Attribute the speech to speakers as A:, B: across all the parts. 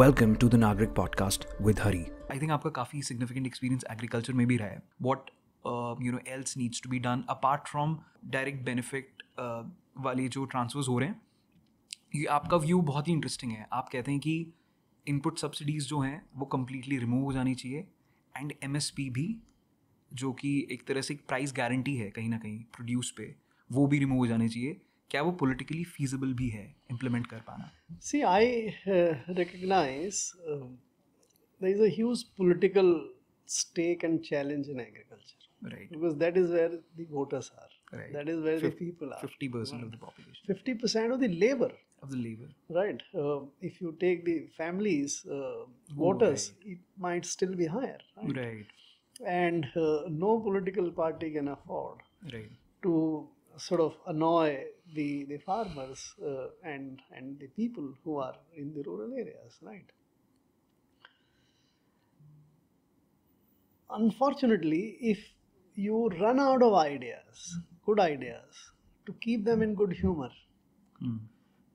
A: Welcome to the Nagarik podcast with Hari. I think आपका काफ़ी significant experience agriculture में भी रहा है. What else needs to be done apart from direct benefit वाले जो ट्रांसफर्स हो रहे हैं. ये आपका व्यू बहुत ही इंटरेस्टिंग है. आप कहते हैं कि इनपुट सब्सिडीज़ जो हैं वो कम्प्लीटली रिमूव हो जानी चाहिए एंड MSP भी, जो कि एक तरह से एक प्राइस गारंटी है कहीं ना कहीं प्रोड्यूस पे, वो भी रिमूव हो जाने चाहिए. क्या वो पॉलिटिकली फीजिबल भी है इम्प्लीमेंट कर पाना?
B: See, I recognize there is a huge political stake and challenge in agriculture.
A: Right.
B: Because that is where the voters are.
A: Right.
B: That is where the people are.
A: 50% of the population.
B: 50% of the labor.
A: Of the labor.
B: Right. If you take the families, voters, it might still be higher.
A: Right.
B: And no political party can afford
A: Right.
B: to sort of annoy the farmers and the people who are in the rural areas, right? Unfortunately, if you run out of ideas, good ideas, to keep them in good humor,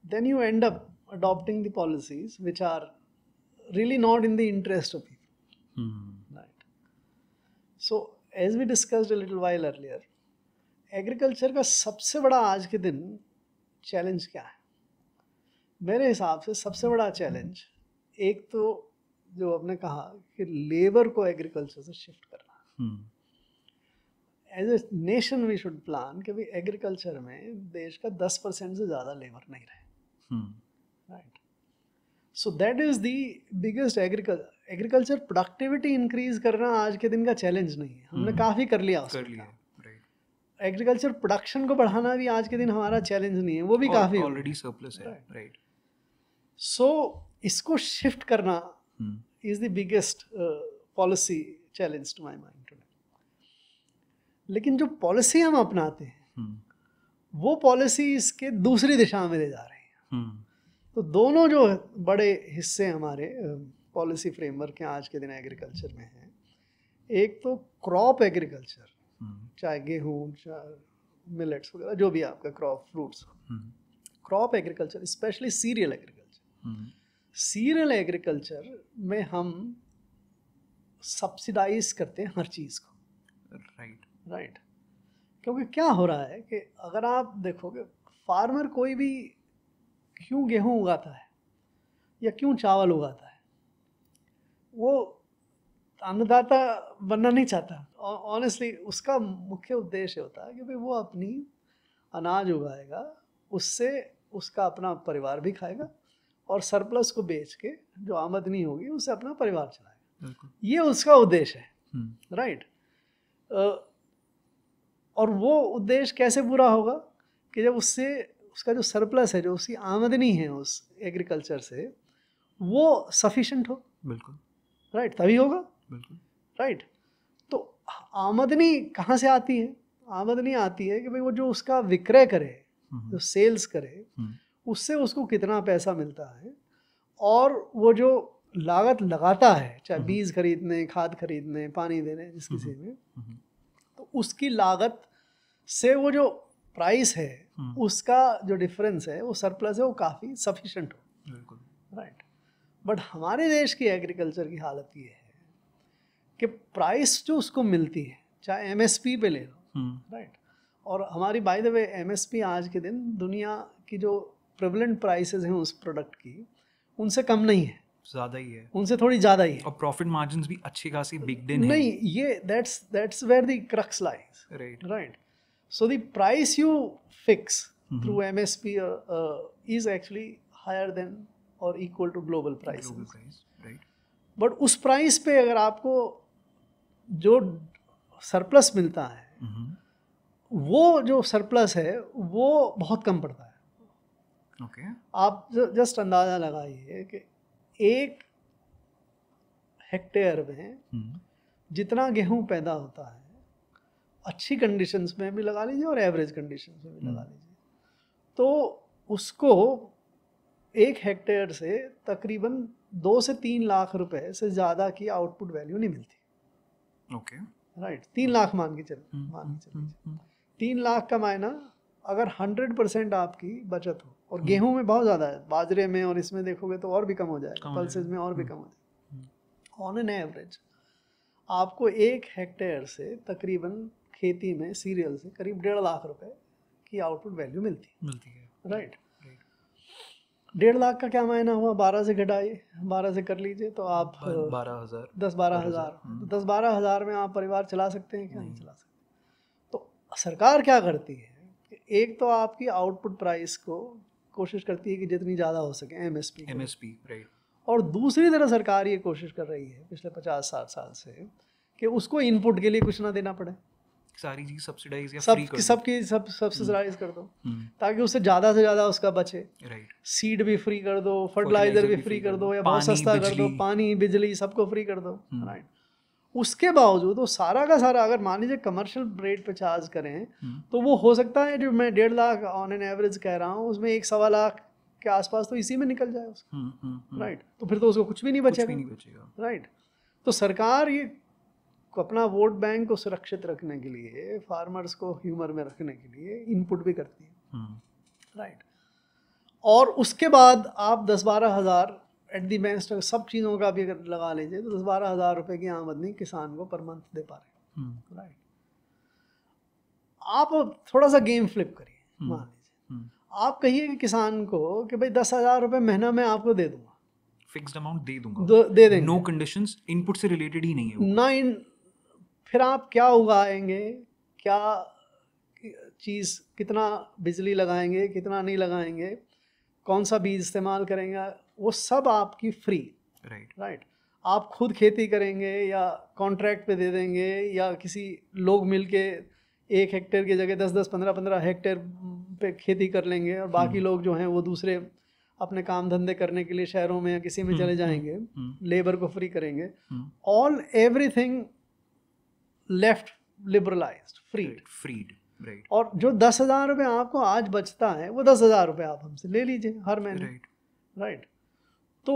B: then you end up adopting the policies which are really not in the interest of people. Right. So, as we discussed a little while earlier, agriculture का सबसे बड़ा आज के दिन challenge क्या है? मेरे हिसाब से सबसे बड़ा चैलेंज, एक तो जो आपने कहा कि लेबर को एग्रीकल्चर से शिफ्ट करना. As a nation we should plan कि भाई एग्रीकल्चर में देश का 10% से ज़्यादा लेबर नहीं रहे. Right. So that is the biggest agriculture productivity increase करना आज के दिन का चैलेंज नहीं है. हमने काफ़ी कर लिया. एग्रीकल्चर प्रोडक्शन को बढ़ाना भी आज के दिन हमारा चैलेंज नहीं है, वो भी काफ़ी
A: ऑलरेडी सरप्लस है. राइट.
B: सो इसको शिफ्ट करना is the biggest policy challenge to my mind today. लेकिन जो पॉलिसी हम अपनाते हैं वो पॉलिसी इसके दूसरी दिशा में ले जा रही है. तो दोनों जो बड़े हिस्से हमारे पॉलिसी फ्रेमवर्क के आज के दिन एग्रीकल्चर में हैं, एक तो क्रॉप एग्रीकल्चर, चाहे गेहूँ, चाहे मिलेट्स वगैरह, जो भी आपका crop, fruits, crop agriculture, specially serial agriculture. Serial agriculture में हम सब्सिडाइज करते हैं हर चीज़ को. राइट. क्योंकि क्या हो रहा है कि अगर आप देखोगे, फार्मर कोई भी क्यों गेहूँ उगाता है या क्यों चावल उगाता है, वो अन्नदाता बनना नहीं चाहता. ऑनेस्टली उसका मुख्य उद्देश्य होता है कि भाई वो अपनी अनाज उगाएगा, उससे उसका अपना परिवार भी खाएगा और सरप्लस को बेच के जो आमदनी होगी उससे अपना परिवार चलाएगा. ये उसका उद्देश्य है. राइट. और वो उद्देश्य कैसे पूरा होगा कि जब उससे उसका जो सरप्लस है, जो उसकी आमदनी है उस एग्रीकल्चर से, वो सफिशिएंट हो. बिल्कुल. राइट. तभी होगा. बिल्कुल. राइट. तो आमदनी कहाँ से आती है? आमदनी आती है कि भाई वो जो उसका विक्रय करे, जो सेल्स करे, उससे उसको कितना पैसा मिलता है, और वो जो लागत लगाता है, चाहे बीज खरीदने, खाद खरीदने, पानी देने, जिस किसी में, तो उसकी लागत से वो जो प्राइस है, उसका जो डिफरेंस है, वो सरप्लस है, वो काफ़ी सफिशिएंट हो. बिल्कुल. राइट. बट हमारे देश की एग्रीकल्चर की हालत ये है कि प्राइस जो उसको मिलती है, चाहे MSP पे ले लो. राइट. और हमारी बाय द वे MSP आज के दिन दुनिया की जो प्रेवलेंट प्राइसेस हैं उस प्रोडक्ट की, उनसे कम नहीं है,
A: ज़्यादा ही है,
B: उनसे थोड़ी ज़्यादा ही है. और
A: प्रॉफिट मार्जिन्स भी अच्छी खासी बिग दिन है.
B: नहीं, ये that's where the crux lies. Right. So the price you fix through MSP is actually higher than और equal to global price. Right. But उस प्राइस पे अगर आपको जो सरप्लस मिलता है, वो जो सरप्लस है वो बहुत कम पड़ता है.
A: ओके.
B: आप जस्ट अंदाज़ा लगाइए कि 1 हेक्टेयर में जितना गेहूं पैदा होता है, अच्छी कंडीशंस में भी लगा लीजिए और एवरेज कंडीशंस में भी लगा लीजिए, तो उसको 1 हेक्टेयर से तकरीबन 2 से 3 लाख रुपए से ज़्यादा की आउटपुट वैल्यू नहीं मिलती. ओके. राइट. 3 लाख मान के चलिए. 3 लाख का मायना अगर 100% आपकी बचत हो, और गेहूं में बहुत ज़्यादा है, बाजरे में और इसमें देखोगे तो और भी कम हो जाएगा, पल्सेस में और भी कम हो जाएगा। ऑन एन एवरेज आपको 1 हेक्टेयर से तकरीबन खेती में सीरियल से करीब 1.5 लाख रुपए की आउटपुट वैल्यू मिलती है, राइट। 1.5 लाख का क्या मायना हुआ, 12 से घटाइए, 12 से कर लीजिए तो आप
A: 12,000
B: 10-12 हज़ार, 10-12 हज़ार में आप परिवार चला सकते हैं क्या? नहीं चला सकते। तो सरकार क्या करती है, एक तो आपकी आउटपुट प्राइस को कोशिश करती है कि जितनी ज़्यादा हो सके, एमएसपी,
A: राइट।
B: और दूसरी तरफ सरकार ये कोशिश कर रही है पिछले 50-60 साल से कि उसको इनपुट के लिए कुछ ना देना पड़े,
A: सारी चीज सब्सिडाइज या
B: सब
A: फ्री कर
B: सबकी सब सब्सिडाइज कर दो, ताकि उससे ज़्यादा से ज़्यादा उसका बचे।
A: राइट।
B: सीड भी फ्री कर दो, फर्टिलाइजर भी फ्री कर दो, या बहुत सस्ता कर दो, पानी बिजली सबको फ्री कर दो, राइट। उसके बावजूद वो सारा का सारा अगर मान लीजिए कमर्शियल रेट पे चार्ज करें तो वो हो सकता है जो मैं 1.5 लाख ऑन एन एवरेज कह रहा हूँ उसमें 1-1.25 लाख के आसपास तो इसी में निकल जाए उसका, राइट। तो फिर तो उसको कुछ भी नहीं बचेगा, राइट। तो सरकार ये अपना वोट बैंक को सुरक्षित रखने के लिए, फार्मर्स को ह्यूमर में रखने के लिए इनपुट भी करती है, राइट। और उसके बाद आप 10-12 हज़ार एट दी बेस्ट सब चीज़ों का भी अगर लगा लीजिए तो 10-12 हज़ार रुपये की आमदनी किसान को पर मंथ दे पा रहे हैं, राइट। आप थोड़ा सा गेम फ्लिप करिए, मान लीजिए आप कहिए कि किसान को कि भाई 10,000 रुपये महीना मैं आपको दे दूंगा,
A: फिक्स्ड अमाउंट दे दूंगा,
B: दे देंगे,
A: नो कंडीशंस, इनपुट से रिलेटेड ही नहीं है
B: ना। फिर आप क्या उगाएंगे, क्या चीज़, कितना बिजली लगाएंगे, कितना नहीं लगाएंगे, कौन सा बीज इस्तेमाल करेंगे, वो सब आपकी फ्री, राइट। आप खुद खेती करेंगे या कॉन्ट्रैक्ट पे दे देंगे, या किसी लोग मिलके 1 हेक्टेयर की जगह 10-10, 15-15 हेक्टेयर पे खेती कर लेंगे, और बाकी लोग जो हैं वो दूसरे अपने काम धंधे करने के लिए शहरों में या किसी में चले जाएंगे, लेबर को फ्री करेंगे, all everything left liberalised, freed,
A: right.
B: और जो 10,000 रुपये आपको आज बचता है वो 10,000 रुपये आप हमसे ले लीजिए हर महीने, राइट। तो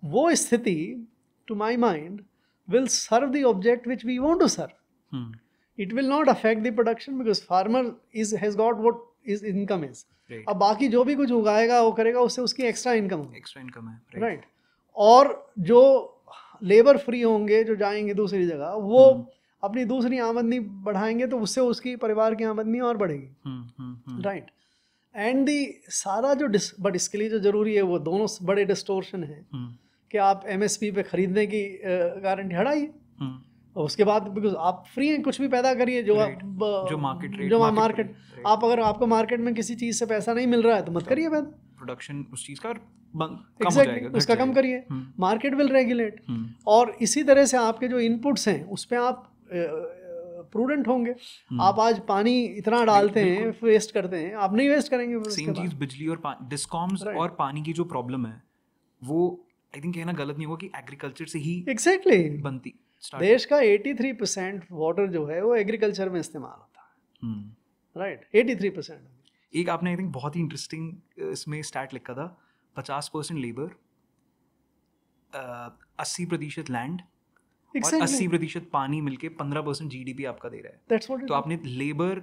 B: वो स्थिति to my mind will serve the object which we want to serve. It will not affect the production because farmer has got what is income is. अब बाकी जो भी कुछ उगाएगा वो करेगा, उससे उसकी एक्स्ट्रा इनकम
A: है,
B: राइट। और जो लेबर फ्री होंगे जो जाएंगे दूसरी जगह, वो अपनी दूसरी आमदनी बढ़ाएंगे तो उससे उसकी परिवार की आमदनी और बढ़ेगी, राइट। एंड दी सारा जो बट इसके लिए जो जरूरी है वो दोनों बड़े डिस्टोर्शन है कि आप एमएसपी पे खरीदने की गारंटी हटाइए, और उसके बाद बिकॉज आप फ्री हैं, कुछ भी पैदा करिए जो मार्केट आप अगर आपको मार्केट में किसी चीज़ से पैसा नहीं मिल रहा है तो मत करिए पैदा,
A: प्रोडक्शन उस चीज़ का
B: कम हो जाएगा, उसका कम करिए, मार्केट विल रेगुलेट। और इसी तरह से आपके जो इनपुट्स हैं उस पर आप प्रूडेंट होंगे। आप आज पानी इतना डालते हैं, वेस्ट करते हैं, आप नहीं वेस्ट करेंगे।
A: सेम चीज बिजली और डिस्कॉम्स और पानी की जो प्रॉब्लम है वो आई थिंक कहना गलत नहीं होगा कि एग्रीकल्चर से ही
B: एग्जैक्टली
A: बनती।
B: देश का 83% वाटर जो है वो एग्रीकल्चर में इस्तेमाल होता है, राइट। 83%।
A: एक आपने आई थिंक बहुत ही इंटरेस्टिंग इसमें स्टैट लिखा था, 50% लेबर, 80% लैंड और 80% पानी मिलके 15% जीडीपी आपका दे रहा है। तो आपने लेबर,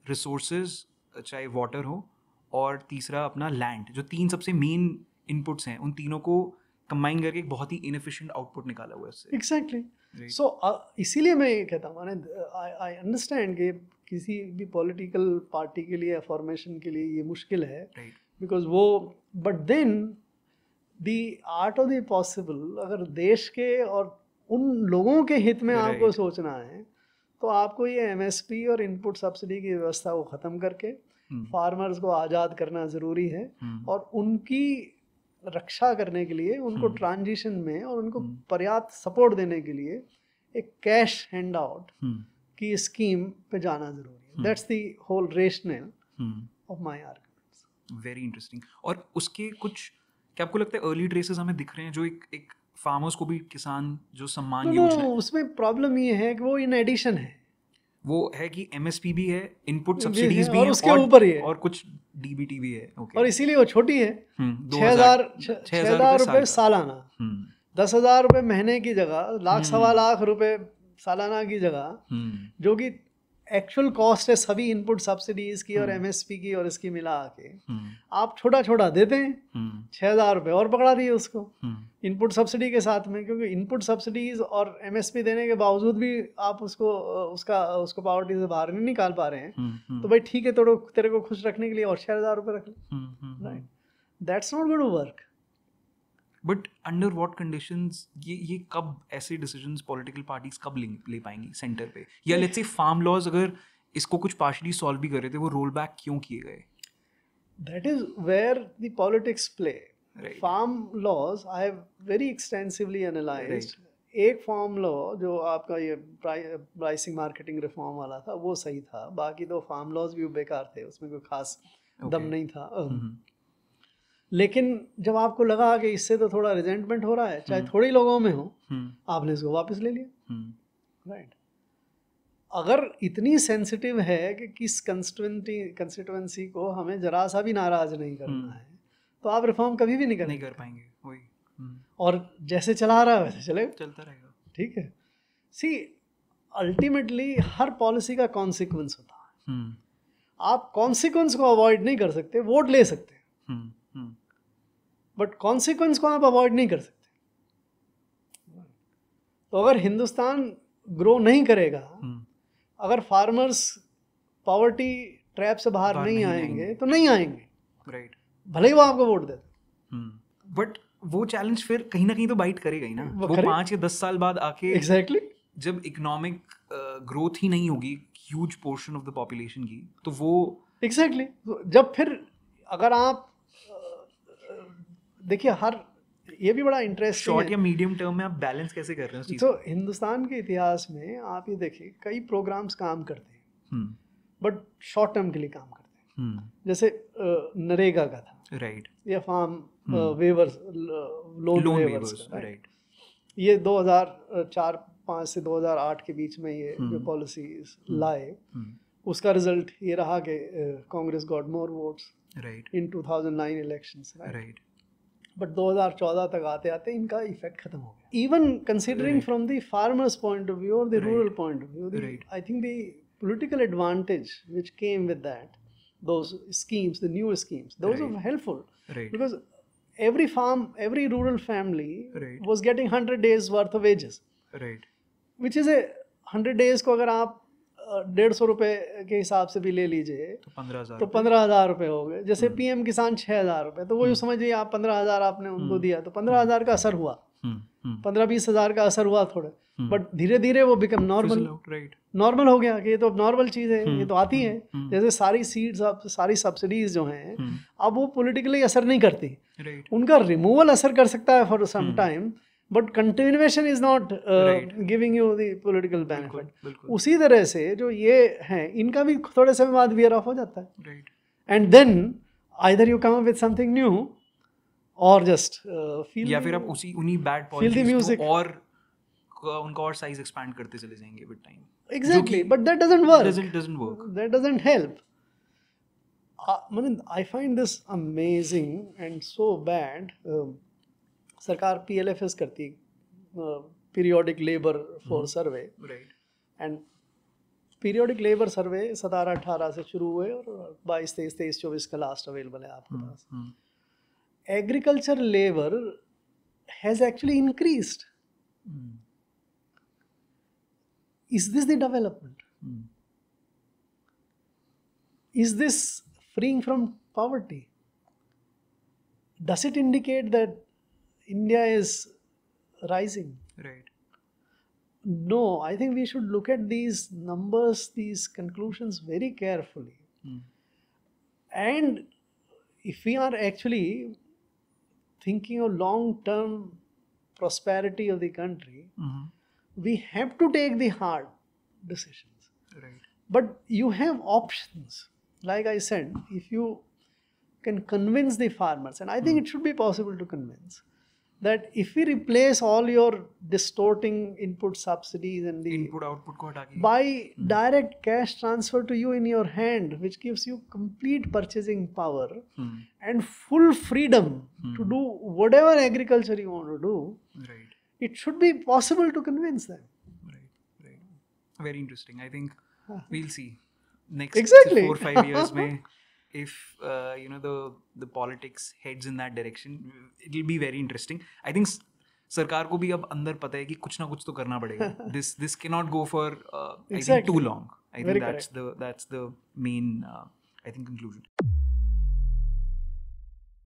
A: रिसोर्सेज चाहे वाटर हो, और तीसरा अपना लैंड, जो 3 सबसे मेन इनपुट्स हैं, उन तीनों को कंबाइन करके एक बहुत ही इनएफिशिएंट आउटपुट निकाला हुआ है इससे।
B: एग्जैक्टली। सो इसीलिए मैं ये कहता हूँ, आई अंडरस्टैंड कि किसी भी पॉलिटिकल पार्टी के लिए, फॉर्मेशन के लिए ये मुश्किल है, बिकॉज वो, but then the art of the possible, अगर देश के और उन लोगों के हित में आपको सोचना है तो आपको ये एमएसपी और इनपुट सब्सिडी की व्यवस्था को ख़त्म करके फार्मर्स को आज़ाद करना ज़रूरी है, और उनकी रक्षा करने के लिए उनको ट्रांजिशन में और उनको पर्याप्त सपोर्ट देने के लिए एक कैश हैंड आउट की स्कीम पे जाना ज़रूरी है। That's the whole rational of my arguments.
A: Very interesting. और उसके कुछ क्या आपको लगता है अर्ली ट्रेसेस हमें दिख रहे हैं, जो एक फार्मर्स को भी किसान जो सम्मान योजना है,
B: उसमें प्रॉब्लम ये है कि वो इन एडिशन है,
A: वो है कि एमएसपी भी है, इनपुट सब्सिडीज भी
B: है, और उसके ऊपर ही है,
A: और कुछ डीबीटी भी है,
B: और इसीलिए वो छोटी है। 6,000 रुपये सालाना, 10,000 रुपये महीने की जगह, 1.25 लाख रुपए सालाना की जगह, जो कि एक्चुअल कॉस्ट है सभी इनपुट सब्सिडीज की और एमएसपी की और इसकी मिला के आप छोटा छोटा देते हैं, 6,000 रुपये और पकड़ा दिए उसको इनपुट सब्सिडी के साथ में, क्योंकि इनपुट सब्सिडीज और एमएसपी देने के बावजूद भी आप उसको पॉवर्टी से बाहर नहीं निकाल पा रहे हैं, तो भाई ठीक है, तेरे को खुश रखने के लिए और 6,000 रुपये रख ले, right? That's not going to work.
A: But under what conditions ये कब ऐसे डिसीजंस पॉलिटिकल पार्टीज कब ले पाएंगी सेंटर पे? या लेट्स से फार्म लॉज अगर इसको कुछ पार्शली सॉल्व भी कर रहे थे, वो रोल बैक क्यों किए गए?
B: That is where the politics play. Farm laws I have very extensively analysed. एक फार्म लॉ जो आपका ये प्राइसिंग मार्केटिंग रिफॉर्म वाला था वो सही था, बाकी दो फार्म लॉज भी बेकार थे, उसमें कोई खास दम नहीं था. लेकिन जब आपको लगा कि इससे तो थोड़ा रिजेंटमेंट हो रहा है, चाहे थोड़े लोगों में हो, आपने इसको वापस ले लिया, राइट? अगर इतनी सेंसिटिव है कि किस कंस्टिट्यूएंसी को हमें जरा सा भी नाराज नहीं करना है, तो आप रिफॉर्म कभी भी नहीं कर पाएंगे. वही. और जैसे चला रहा है वैसे चलता रहेगा. ठीक है. सी, अल्टीमेटली हर पॉलिसी का कॉन्सिक्वेंस होता है. आप कॉन्सिक्वेंस को अवॉइड नहीं कर सकते, वोट ले सकते हैं, बट कॉन्सिक्वेंस को आप अवॉइड नहीं कर सकते. तो अगर हिंदुस्तान ग्रो नहीं करेगा, अगर फार्मर्स पॉवर्टी ट्रैप से बाहर नहीं आएंगे तो नहीं आएंगे, राइट? भले ही वो आपको वोट देते,
A: बट वो चैलेंज फिर कहीं ना कहीं तो बाइट करेगा ही ना. वो 5 या 10 साल बाद आके
B: एग्जैक्टली
A: जब इकोनॉमिक ग्रोथ ही नहीं होगी huge portion of the population की, तो वो
B: एग्जैक्टली जब फिर अगर आप देखिए, ये भी बड़ा इंटरेस्टिंग
A: शॉर्ट या मीडियम टर्म में आप बैलेंस कैसे कर रहे हैं उस चीज?
B: तो हिंदुस्तान के इतिहास में आप ये देखिए, कई प्रोग्राम्स काम करते हैं, बट शॉर्ट टर्म के लिए काम करते हैं. जैसे नरेगा का था,
A: राइट?
B: या farm waivers, loan waivers, right? ये 2004-5 से 2008 के बीच में ये जो पॉलिसीज लाए, उसका रिजल्ट ये रहा कि Congress got more votes,
A: right,
B: in 2009 elections,
A: right?
B: But 2014 तक आते आते इनका इफेक्ट खत्म हो गया. Even considering from the farmers point of view और the rural point of view, I think the political advantage which came with that, those schemes, the new schemes, those were helpful, because every rural family was getting 100 days worth of wages, which is a 100 days को अगर आप 150 रुपए के हिसाब से भी ले लीजिए तो 15,000 रुपये हो गए. जैसे पीएम किसान 6,000 रुपये, तो वो जो समझिए आप 15,000 आपने उनको दिया, तो 15,000 का असर हुआ, 15-20 हज़ार का असर हुआ थोड़े, बट धीरे धीरे वो बिकम नॉर्मल हो गया कि ये तो अब नॉर्मल चीज़ है, ये तो आती है. जैसे सारी सीड्स, सारी सब्सिडीज जो हैं, अब वो पॉलिटिकली असर नहीं करती, उनका रिमूवल असर कर सकता है for some time, but continuation is not giving you the political benefit. उसी तरह से जो ये हैं, इनका भी थोड़े समय बाद वियर ऑफ हो जाता है, and then either you come up with something new और जस्ट फील,
A: या फिर आप उन्हीं बैड पॉलिसीज को और उनका और साइज एक्सपैंड करते चले जाएंगे with time.
B: Exactly, but that doesn't work. That doesn't help. I find this amazing and so bad. सरकार PLFS करती, periodic labour force survey, and periodic labour survey 17-18 से शुरू हुए और 22-23-24 का लास्ट अवेलेबल है आपके पास. Agriculture labour has actually increased. Is this the development? Is this freeing from poverty? Does it indicate that India is rising?
A: Right.
B: No, I think we should look at these numbers, these conclusions very carefully. And if we are actually thinking of long-term prosperity of the country, we have to take the hard decisions.
A: Right.
B: But you have options. Like I said, if you can convince the farmers, and I think it should be possible to convince, that if we replace all your distorting input subsidies and the
A: input output ko hata ke
B: by direct cash transfer to you in your hand, which gives you complete purchasing power and full freedom to do whatever agriculture you want to do,
A: right,
B: it should be possible to convince them.
A: Right. Very interesting. I think we'll see next
B: Exactly.
A: 4-5 years में if you know the politics heads in that direction, it will be very interesting. I think सरकार को भी अब अंदर पता है कि कुछ ना कुछ तो करना पड़ेगा. This cannot go for I think too long. I think that's the main I think conclusion.